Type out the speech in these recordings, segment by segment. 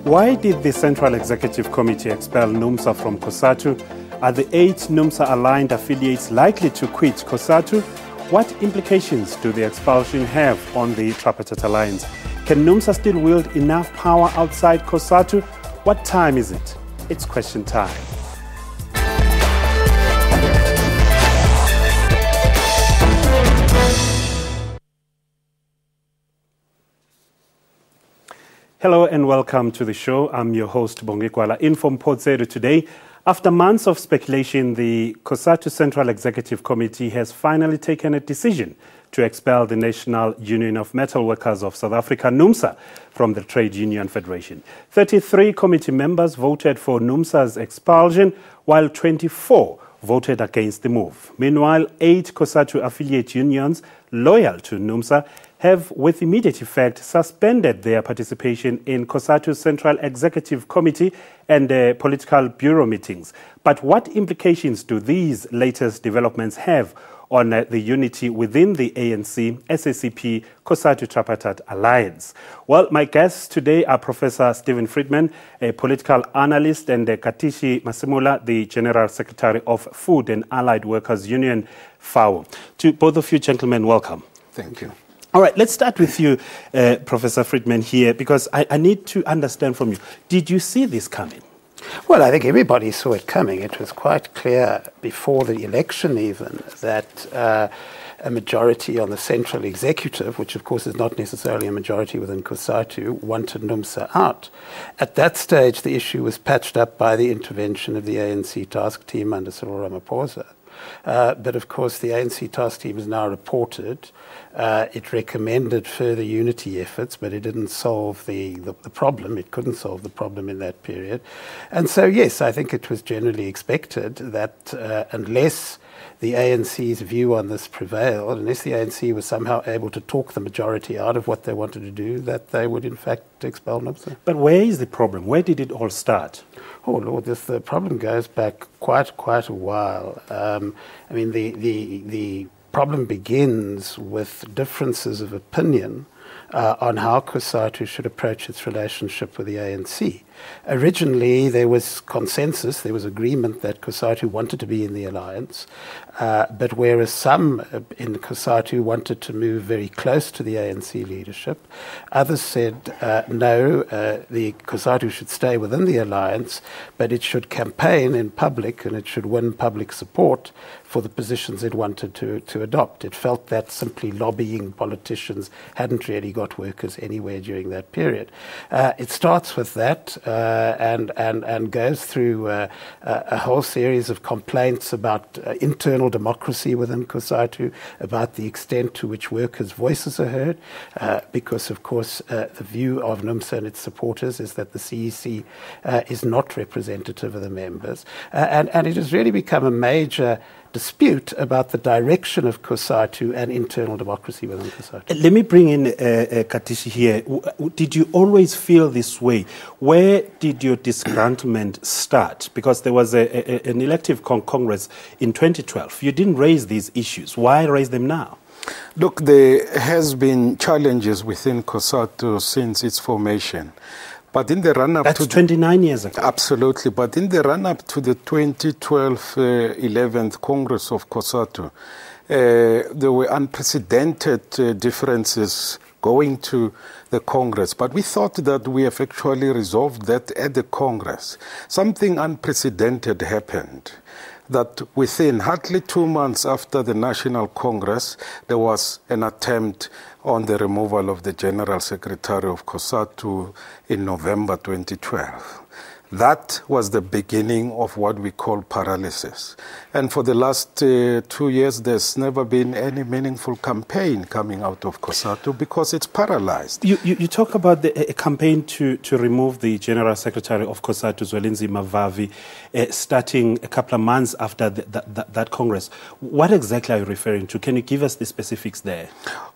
Why did the Central Executive Committee expel NUMSA from COSATU? Are the 8 NUMSA-aligned affiliates likely to quit COSATU? What implications do the expulsion have on the tripartite alliance? Can NUMSA still wield enough power outside COSATU? What time is it? It's question time. Hello and welcome to the show. I'm your host, Bongikwala, in from Port Said today. After months of speculation, the COSATU Central Executive Committee has finally taken a decision to expel the National Union of Metal Workers of South Africa, NUMSA, from the Trade Union Federation. 33 committee members voted for NUMSA's expulsion, while 24 voted against the move. Meanwhile, 8 COSATU affiliate unions loyal to NUMSA have, with immediate effect, suspended their participation in COSATU's Central Executive Committee and political bureau meetings. But what implications do these latest developments have on the unity within the ANC, SACP, COSATU Tripartite Alliance? Well, my guests today are Professor Stephen Friedman, a political analyst, and Katishi Masimula, the General Secretary of Food and Allied Workers Union, FAO. To both of you gentlemen, welcome. Thank you. All right, let's start with you, Professor Friedman, here, because I need to understand from you. Did you see this coming? Well, I think everybody saw it coming. It was quite clear before the election even that a majority on the Central Executive, which of course is not necessarily a majority within COSATU, wanted NUMSA out. At that stage, the issue was patched up by the intervention of the ANC task team under Cyril Ramaphosa. But of course, the ANC task team has now reported. It recommended further unity efforts, but it didn't solve the problem. It couldn't solve the problem in that period. And so, yes, I think it was generally expected that unless the ANC's view on this prevailed, unless the ANC was somehow able to talk the majority out of what they wanted to do, that they would in fact expel NUMSA. But where is the problem? Where did it all start? Oh Lord, the problem goes back quite a while. I mean, the problem begins with differences of opinion on how COSATU should approach its relationship with the ANC. Originally, there was consensus, there was agreement that COSATU wanted to be in the alliance, but whereas some in COSATU wanted to move very close to the ANC leadership, others said, no, the COSATU should stay within the alliance, but it should campaign in public and it should win public support for the positions it wanted to adopt. It felt that simply lobbying politicians hadn't really got workers anywhere during that period. It starts with that and goes through a whole series of complaints about internal democracy within COSATU, about the extent to which workers' voices are heard, because, of course, the view of NUMSA and its supporters is that the CEC is not representative of the members. And it has really become a major dispute about the direction of COSATU and internal democracy within COSATU. Let me bring in Katishi here. Did you always feel this way? Where did your disgruntlement start? Because there was an elective Congress in 2012. You didn't raise these issues. Why raise them now? Look, there has been challenges within COSATU since its formation. But in the run-up That's 29 years ago. Absolutely. But in the run-up to the 2012 11th Congress of COSATU, there were unprecedented differences going to the Congress. But we thought that we have actually resolved that at the Congress. Something unprecedented happened. That within hardly 2 months after the National Congress, there was an attempt on the removal of the General Secretary of COSATU in November 2012. That was the beginning of what we call paralysis. And for the last 2 years, there's never been any meaningful campaign coming out of COSATU because it's paralyzed. You talk about a campaign to remove the General Secretary of COSATU, Zwelinzima Mavavi, starting a couple of months after that Congress. What exactly are you referring to? Can you give us the specifics there?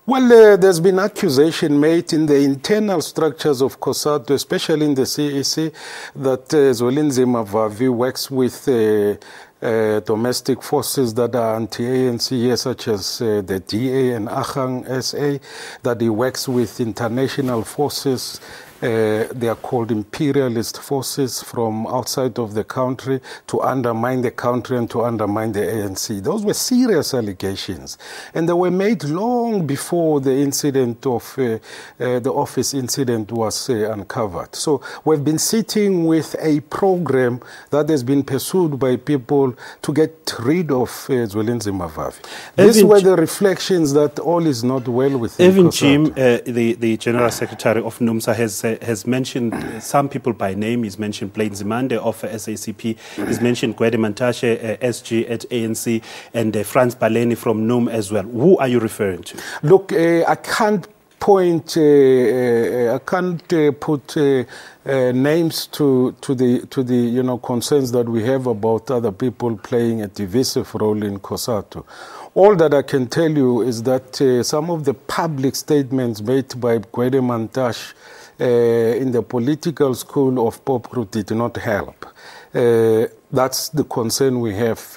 Well, there's been accusation made in the internal structures of COSATU, especially in the CEC, that Zwelinzima Mavavi works with domestic forces that are anti-ANC here, such as the DA and Agang SA, that he works with international forces. They are called imperialist forces from outside of the country to undermine the country and to undermine the ANC. Those were serious allegations. And they were made long before the incident of the office incident was uncovered. So we've been sitting with a program that has been pursued by people to get rid of Zwelinzima Vavi. These were the reflections that all is not well with him. Even Jim, the General Secretary of NUMSA, has mentioned some people by name. He's mentioned Blaine Zimande of SACP. He's mentioned Gwede Mantashe, SG at ANC, and Franz Baleni from NUM as well. Who are you referring to? Look, I can't point, I can't put names to the concerns that we have about other people playing a divisive role in COSATU. All that I can tell you is that some of the public statements made by Gwede Mantashe in the political school of Popgru did not help. That's the concern we have,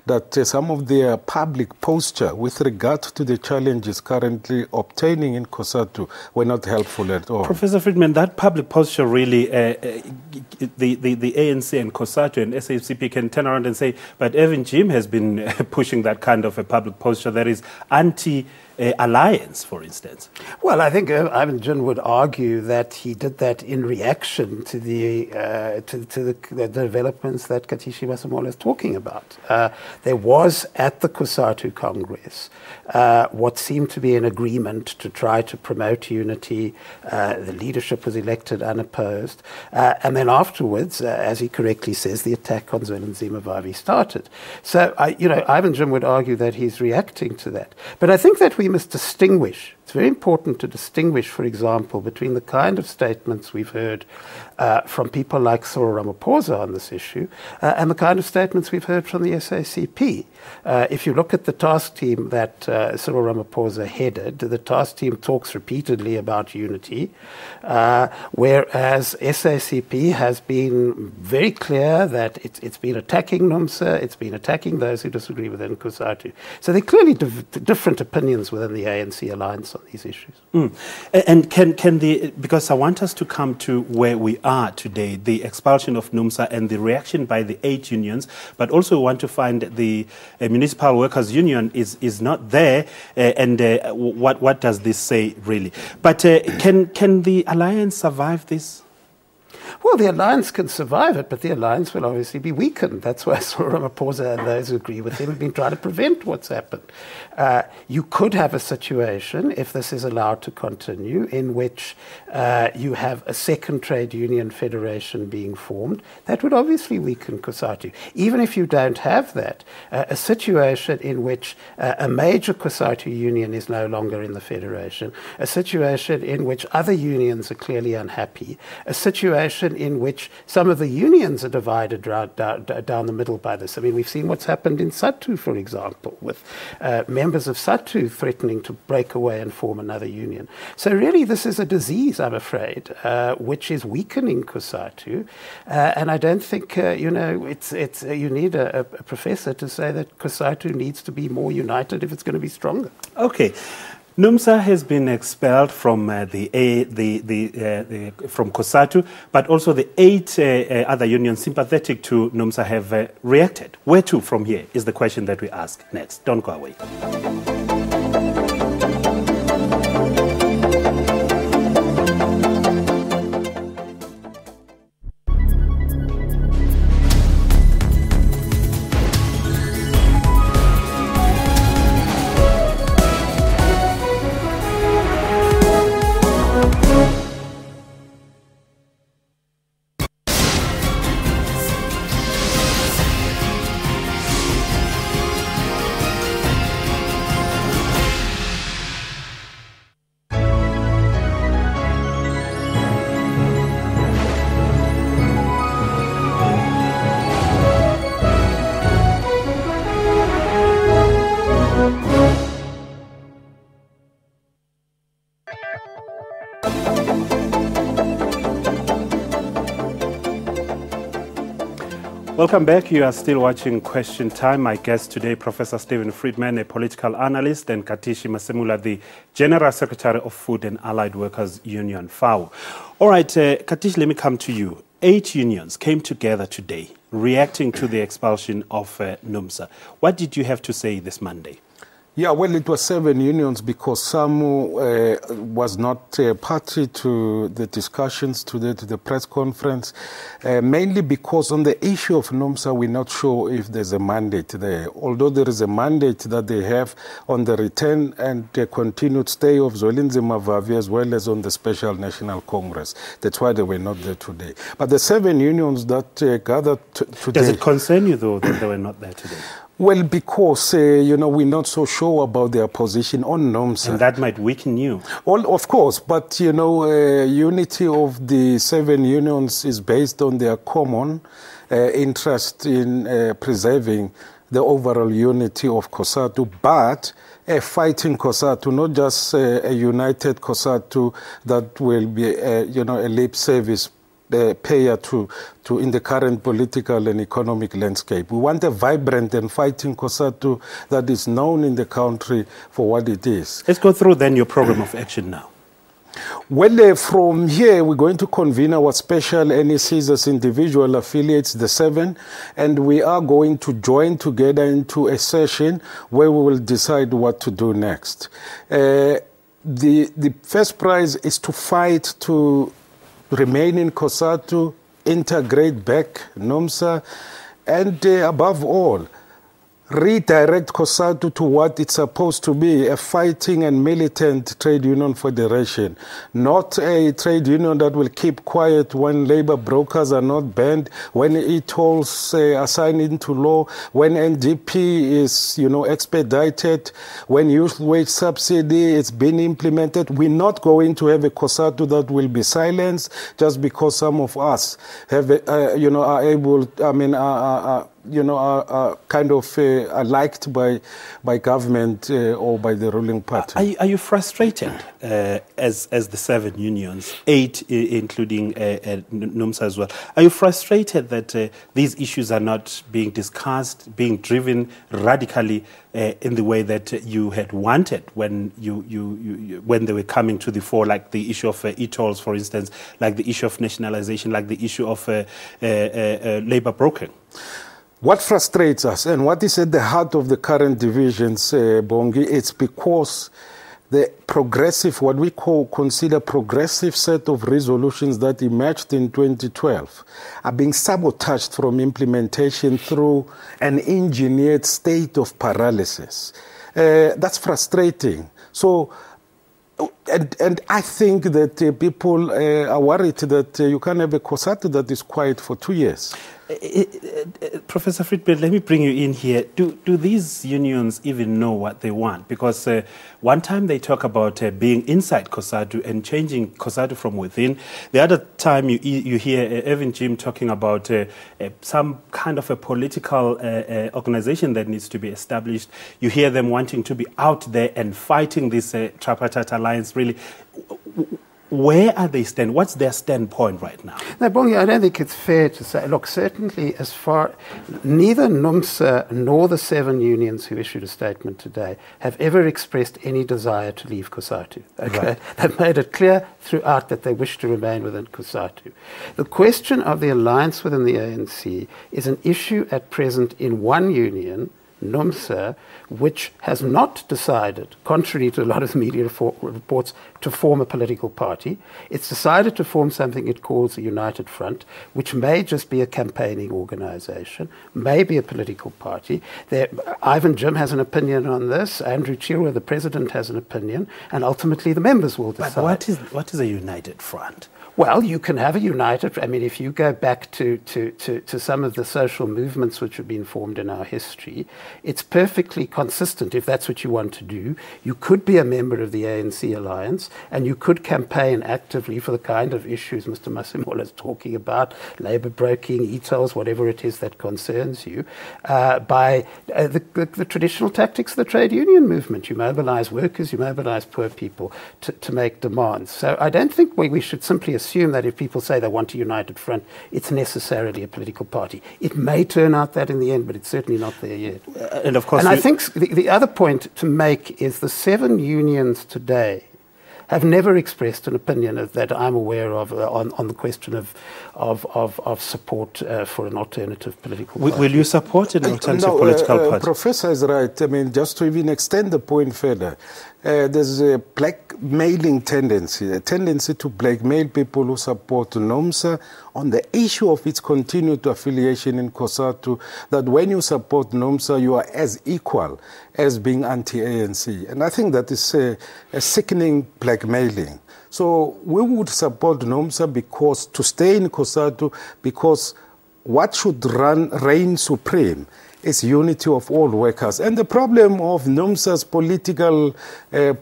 that some of their public posture with regard to the challenges currently obtaining in COSATU were not helpful at all. Professor Friedman, that public posture really, the ANC and COSATU and SACP can turn around and say, but even Jim has been pushing that kind of a public posture that is anti-alliance, for instance. Well, I think Ivan Jin would argue that he did that in reaction to the developments that Katishi Masemola is talking about. There was at the COSATU Congress what seemed to be an agreement to try to promote unity. The leadership was elected unopposed. And then afterwards, as he correctly says, the attack on Zwelinzima Vavi started. So, Ivan Jim would argue that he's reacting to that. But I think that we must distinguish. It's very important to distinguish, for example, between the kind of statements we've heard from people like Cyril Ramaphosa on this issue and the kind of statements we've heard from the SACP. If you look at the task team that Cyril Ramaphosa headed, the task team talks repeatedly about unity, whereas SACP has been very clear that it's been attacking NUMSA, it's been attacking those who disagree within COSATU. So there are clearly different opinions within the ANC alliance on these issues. And can because I want us to come to where we are today, the expulsion of NUMSA and the reaction by the 8 unions, but also want to find the Municipal Workers Union is not there, and what does this say really? But can the alliance survive this? Well, the alliance can survive it, but the alliance will obviously be weakened. That's why Cyril Ramaphosa and those who agree with him have been trying to prevent what's happened. You could have a situation, if this is allowed to continue, in which you have a second trade union federation being formed. That would obviously weaken COSATU. Even if you don't have that, a situation in which a major COSATU union is no longer in the federation, a situation in which other unions are clearly unhappy, a situation in which some of the unions are divided down the middle by this. I mean, we've seen what's happened in SATU, for example, with members of SATU threatening to break away and form another union. So really, this is a disease, I'm afraid, which is weakening COSATU. And I don't think, you need a professor to say that COSATU needs to be more united if it's going to be stronger. Okay. NUMSA has been expelled from from COSATU, but also the 8 other unions sympathetic to NUMSA have reacted. Where to from here is the question that we ask next. Don't go away. Welcome back. You are still watching Question Time. My guest today, Professor Stephen Friedman, a political analyst, and Katishi Masemula, the General Secretary of Food and Allied Workers Union, FAO. All right, Katishi, let me come to you. 8 unions came together today, reacting to the expulsion of NUMSA. What did you have to say this Monday? Yeah, well, it was 7 unions because SAMU was not party to the discussions today, to the press conference, mainly because on the issue of NUMSA, we're not sure if there's a mandate there. Although there is a mandate that they have on the return and the continued stay of Zwelinzima Vavi, as well as on the Special National Congress. That's why they were not there today. But the 7 unions that gathered today... Does it concern you, though, that they were not there today? Well, because, we're not so sure about their position on NUMSA. And that might weaken you. Well, of course, but, unity of the 7 unions is based on their common interest in preserving the overall unity of COSATU, but a fighting COSATU, not just a united COSATU that will be, a lip service payer to in the current political and economic landscape. We want a vibrant and fighting COSATU that is known in the country for what it is. Let's go through then your program of action now. Well, from here, we're going to convene our special NECs as individual affiliates, the 7, and we are going to join together into a session where we will decide what to do next. The first prize is to fight to remain in COSATU, integrate back NUMSA, and above all, redirect COSATU to what it's supposed to be, a fighting and militant trade union federation, not a trade union that will keep quiet when labor brokers are not banned, when e-tolls are signed into law, when NDP is, expedited, when youth wage subsidy is being implemented. We're not going to have a COSATU that will be silenced just because some of us have, are able, are kind of are liked by government or by the ruling party. Are you frustrated as the 7 unions, 8 including NUMSA as well? Are you frustrated that these issues are not being discussed, being driven radically in the way that you had wanted when when they were coming to the fore, like the issue of e-tolls, for instance, like the issue of nationalization, like the issue of labor brokering? What frustrates us and what is at the heart of the current divisions, Bongi, it's because the progressive, what we consider progressive set of resolutions that emerged in 2012 are being sabotaged from implementation through an engineered state of paralysis. That's frustrating. So, and I think that people are worried that you can't have a COSATU that is quiet for 2 years. Professor Friedman, let me bring you in here. Do these unions even know what they want? Because one time they talk about being inside COSATU and changing COSATU from within. The other time you hear Evan Jim talking about some kind of a political organization that needs to be established. You hear them wanting to be out there and fighting this tripartite alliance, really. Where are they stand? What's their standpoint right now? No, Bongi, I don't think it's fair to say. Look, certainly as far... Neither NUMSA nor the 7 unions who issued a statement today have ever expressed any desire to leave COSATU. Okay? Right. They've made it clear throughout that they wish to remain within COSATU. The question of the alliance within the ANC is an issue at present in one union, NUMSA, which has not decided, contrary to a lot of media reports, to form a political party. It's decided to form something it calls a United Front, which may just be a campaigning organization, may be a political party. Ivan Jim has an opinion on this, Andrew Chirwa, the president, has an opinion, and ultimately the members will decide. But what is a United Front? Well, you can have a united... I mean, if you go back to some of the social movements which have been formed in our history, It's perfectly consistent if that's what you want to do. You could be a member of the ANC alliance and you could campaign actively for the kind of issues Mr. Masimola is talking about, labour broking, e-tolls, whatever it is that concerns you, by the traditional tactics of the trade union movement. You mobilise workers, you mobilise poor people to make demands. So I don't think we should simply assume that if people say they want a united front, it's necessarily a political party. It may turn out that in the end, but it's certainly not there yet. And of course, I think the other point to make is the 7 unions today have never expressed an opinion that I'm aware of on the question of support for an alternative political party. Will you support an alternative political party? Professor is right. I mean, just to even extend the point further, there's a blackmailing tendency, a tendency to blackmail people who support NOMSA on the issue of its continued affiliation in COSATU, that when you support NOMSA, you are as equal as being anti-ANC. And I think that is a sickening blackmailing. So we would support NOMSA because to stay in COSATU, because what should reign supreme is unity of all workers. And the problem of NOMSA's political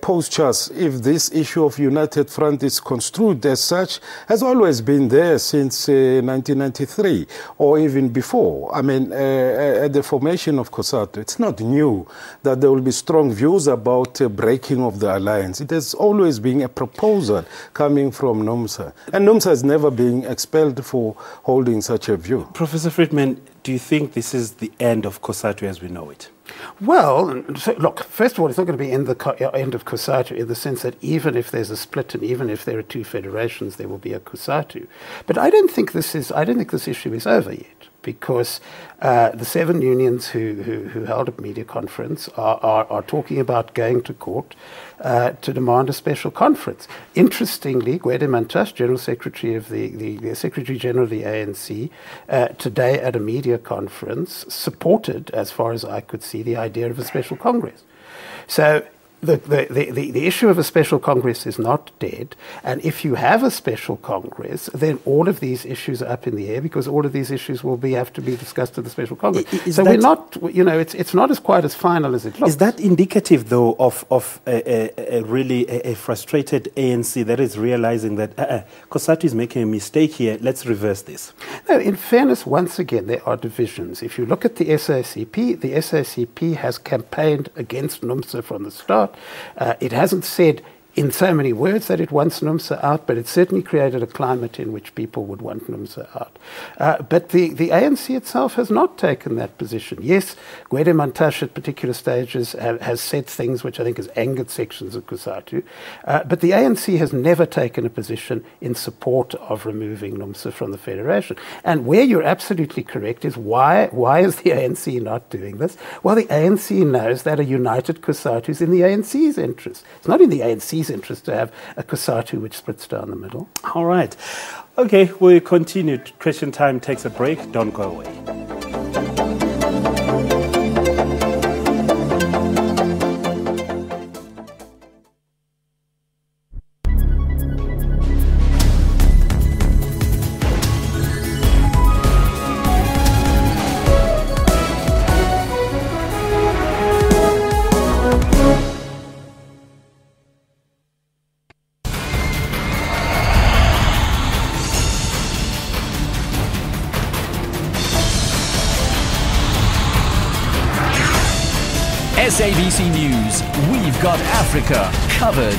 postures, if this issue of United Front is construed as such, has always been there since 1993 or even before. I mean, at the formation of COSATU, it's not new that there will be strong views about breaking of the alliance. It has always been a proposal coming from NOMSA. And NOMSA has never been expelled for holding such a view. Professor Friedman, do you think this is the end of COSATU as we know it? Well, so look, first of all, it's not going to be end of COSATU in the sense that even if there's a split and even if there are 2 federations, there will be a COSATU. But I don't think this issue is over yet, because the 7 unions who held a media conference are talking about going to court to demand a special conference. Interestingly, Gwede Mantashe, General Secretary of the Secretary General of the ANC, today at a media conference supported, as far as I could see, the idea of a special Congress. So the issue of a special Congress is not dead, and if you have a special Congress, then all of these issues are up in the air, because all of these issues will have to be discussed at the special Congress. So we're not, it's not quite as final as it looks. Is that indicative, though, of really a frustrated ANC that is realizing that COSATU is making a mistake here, let's reverse this? No, in fairness, once again, there are divisions. If you look at the SACP has campaigned against NUMSA from the start. It hasn't said in so many words that it wants NUMSA out, but it certainly created a climate in which people would want NUMSA out. But the ANC itself has not taken that position. Yes, Gwede Mantashe at particular stages has said things which I think has angered sections of COSATU, but the ANC has never taken a position in support of removing NUMSA from the Federation. And where you're absolutely correct is why is the ANC not doing this? Well, the ANC knows that a united COSATU is in the ANC's interest. It's not in the ANC's interest to have a COSATU which splits down the middle. All right. Okay, we continue. Question time takes a break. Don't go away. SABC News, we've got Africa covered.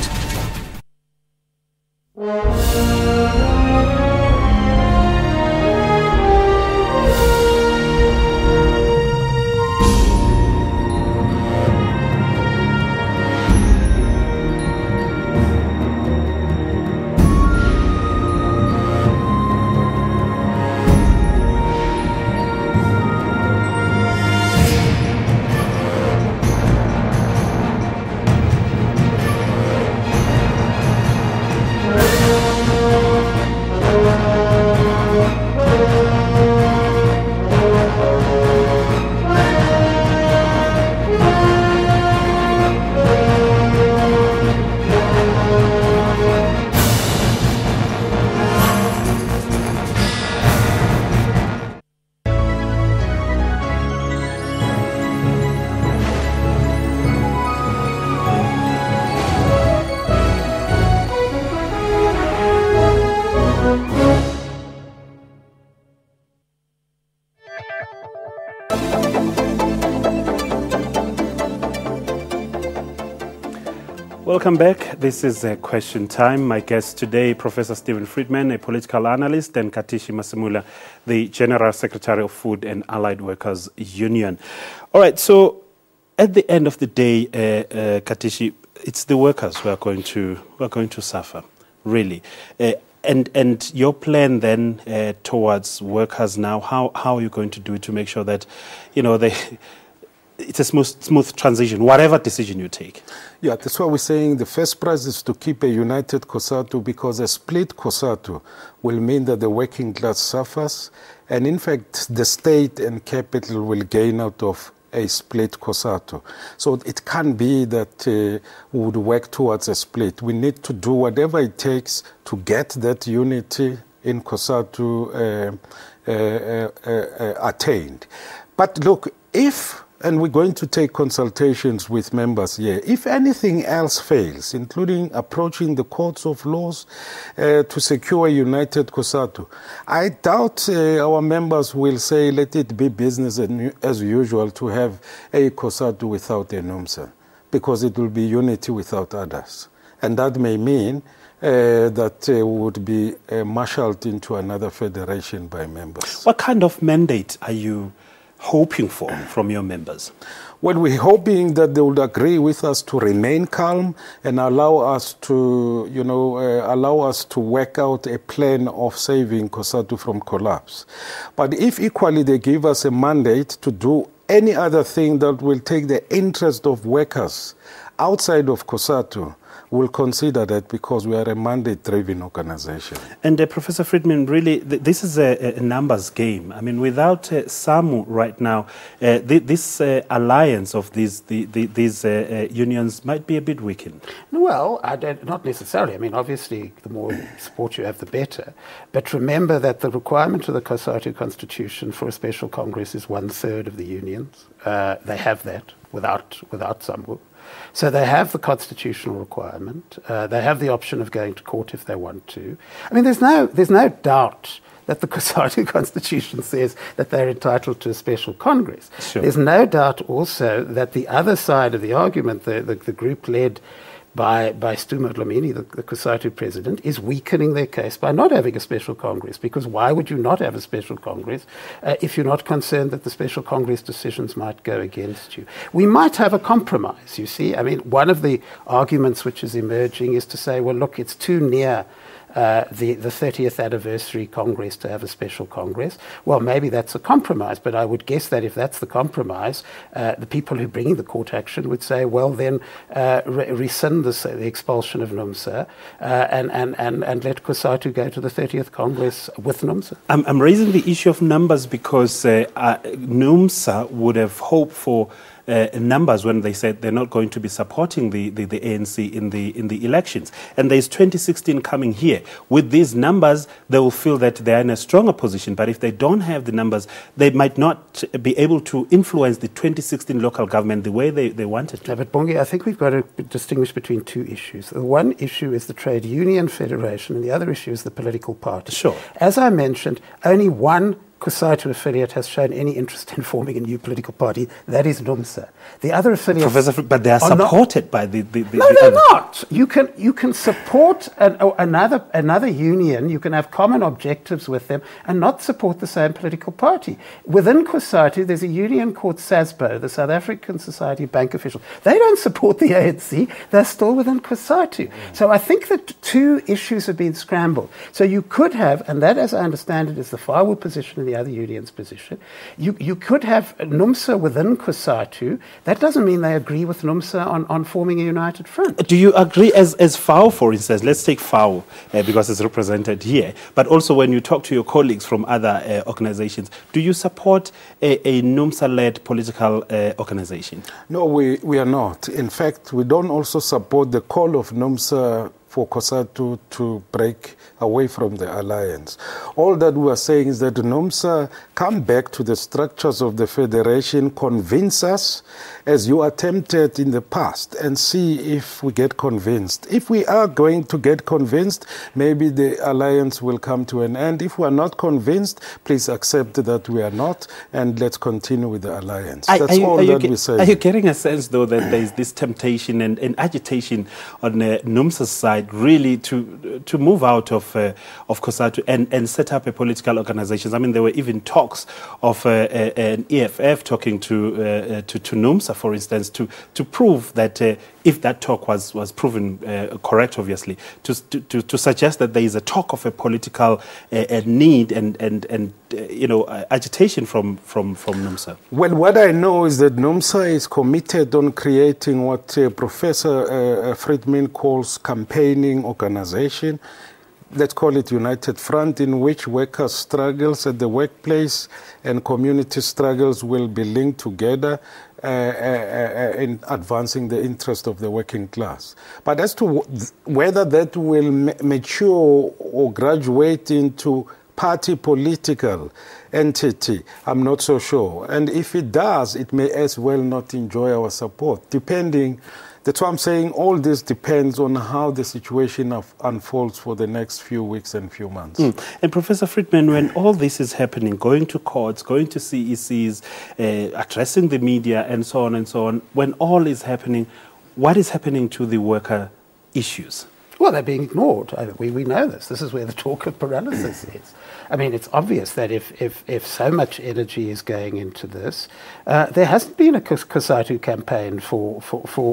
Welcome back. This is Question Time. My guest today, Professor Stephen Friedman, a political analyst, and Katishi Masemula, the General Secretary of Food and Allied Workers Union. All right, so at the end of the day, Katishi, it's the workers who are going to suffer, really. And your plan then towards workers now, how are you going to do it to make sure that, it's a smooth transition, whatever decision you take? Yeah, that's why we're saying the first prize is to keep a united COSATU, because a split COSATU will mean that the working class suffers, and in fact the state and capital will gain out of a split COSATU. So it can't be that we would work towards a split. We need to do whatever it takes to get that unity in COSATU attained. But look, and we're going to take consultations with members here. If anything else fails, including approaching the courts of laws to secure a united COSATU, I doubt our members will say, let it be business as usual to have a COSATU without a NUMSA, because it will be unity without others. And that may mean that would be marshaled into another federation by members. What kind of mandate are you hoping for from your members? Well, we're hoping that they would agree with us to remain calm and allow us to, work out a plan of saving COSATU from collapse. But if equally they give us a mandate to do any other thing that will take the interest of workers outside of COSATU, we'll consider that, because we are a mandate-driven organization. And Professor Friedman, really, this is a numbers game. I mean, without SAMU right now, this alliance of these unions might be a bit weakened. Well, not necessarily. I mean, obviously, the more support you have, the better. But remember that the requirement of the COSATU Constitution for a special Congress is 1/3 of the unions. They have that without SAMU. So they have the constitutional requirement. They have the option of going to court if they want to. I mean, there's no doubt that the COSATU Constitution says that they're entitled to a special Congress. Sure. There's no doubt also that the other side of the argument, the group led by Stu Dlamini, the COSATU president, is weakening their case by not having a special Congress. Because why would you not have a special Congress if you're not concerned that the special Congress decisions might go against you? We might have a compromise, you see. I mean, one of the arguments which is emerging is to say, well, look, it's too near the 30th anniversary Congress to have a special Congress. Well, maybe that's a compromise, but I would guess that if that's the compromise, the people who are bringing the court action would say, well, then rescind the expulsion of NUMSA and let COSATU go to the 30th Congress with NUMSA. I'm raising the issue of numbers because NUMSA would have hoped for numbers when they said they're not going to be supporting the ANC in the elections. And there's 2016 coming here. With these numbers, they will feel that they're in a stronger position. But if they don't have the numbers, they might not be able to influence the 2016 local government the way they wanted to. No, but Bongi, I think we've got to distinguish between two issues. The one issue is the trade union federation, and the other issue is the political party. Sure. As I mentioned, only one COSATU affiliate has shown any interest in forming a new political party. That is NUMSA. The other affiliates, Professor, but they are supported by the No, they're not. You can support another union. You can have common objectives with them and not support the same political party. Within COSATU, there's a union called SASBO, the South African Society of Bank Officials. They don't support the ANC. They're still within COSATU. So I think that two issues have been scrambled. So you could have, and that, as I understand it, is the Farwood position in the other union's position. You could have NUMSA within COSATU. That doesn't mean they agree with NUMSA on forming a united front. Do you agree, as FAO, for instance, let's take FAO because it's represented here, but also when you talk to your colleagues from other organizations, do you support a NUMSA-led political organization? No, we are not. In fact, we don't also support the call of NUMSA for COSATU to break away from the alliance. All that we are saying is that NUMSA come back to the structures of the federation, convince us as you attempted in the past, and see if we get convinced. If we are going to get convinced, maybe the alliance will come to an end. If we are not convinced, please accept that we are not, and let's continue with the alliance. That's all that we say. Are you getting a sense, though, that there is this temptation and agitation on NUMSA's side, really to move out of COSATU and set up a political organization? I mean, there were even talks of an EFF talking to NUMSA, for instance, to prove that if that talk was proven correct, obviously, to suggest that there is a talk of a political need and agitation from NUMSA. Well, what I know is that NUMSA is committed on creating what Professor Friedman calls campaigning organization. Let's call it United Front, in which workers' struggles at the workplace and community struggles will be linked together in advancing the interest of the working class. But as to whether that will mature or graduate into party political entity, I'm not so sure. And if it does, it may as well not enjoy our support, depending. That's why I'm saying all this depends on how the situation unfolds for the next few weeks and few months. And Professor Friedman, when all this is happening, going to courts, going to CECs, addressing the media and so on, when all is happening, what is happening to the worker issues? Well, they're being ignored. We know this. This is where the talk of paralysis is. I mean, it's obvious that if so much energy is going into this, there hasn't been a COSATU campaign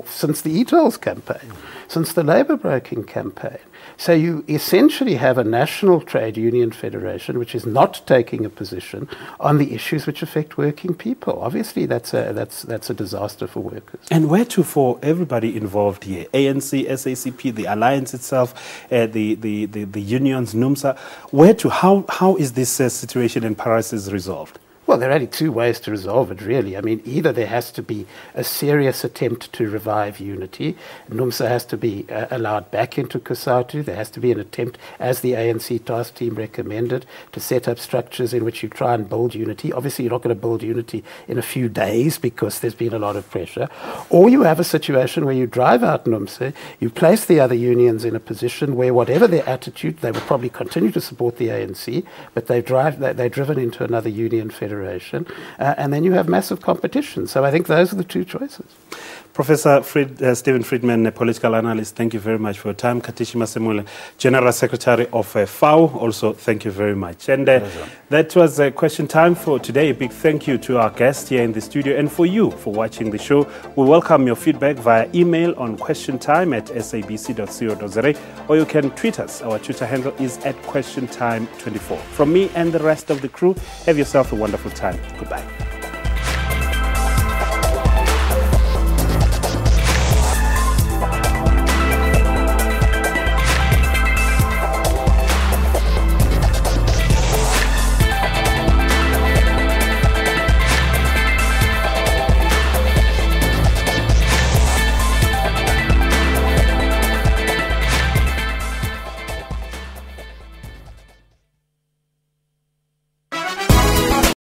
since the e-tolls campaign, since the labour broking campaign. So you essentially have a national trade union federation which is not taking a position on the issues which affect working people. Obviously, that's a disaster for workers. And where to for everybody involved here? ANC, SACP, the alliance itself, the unions, NUMSA. Where to? How is this situation in paralysis resolved? Well, there are only two ways to resolve it, really. I mean, either there has to be a serious attempt to revive unity. NUMSA has to be allowed back into COSATU. There has to be an attempt, as the ANC task team recommended, to set up structures in which you try and build unity. Obviously, you're not going to build unity in a few days because there's been a lot of pressure. Or you have a situation where you drive out NUMSA, you place the other unions in a position where whatever their attitude, they will probably continue to support the ANC, but they're driven into another union federation. And then you have massive competition. So I think those are the two choices. Professor Stephen Friedman, a political analyst, thank you very much for your time. Katishi Masemule, General Secretary of FAO, also thank you very much. And that was question time for today. A big thank you to our guests here in the studio and for you for watching the show. We welcome your feedback via email on questiontime@sabc.co.za, or you can tweet us. Our Twitter handle is @questiontime24. From me and the rest of the crew, have yourself a wonderful time. Goodbye.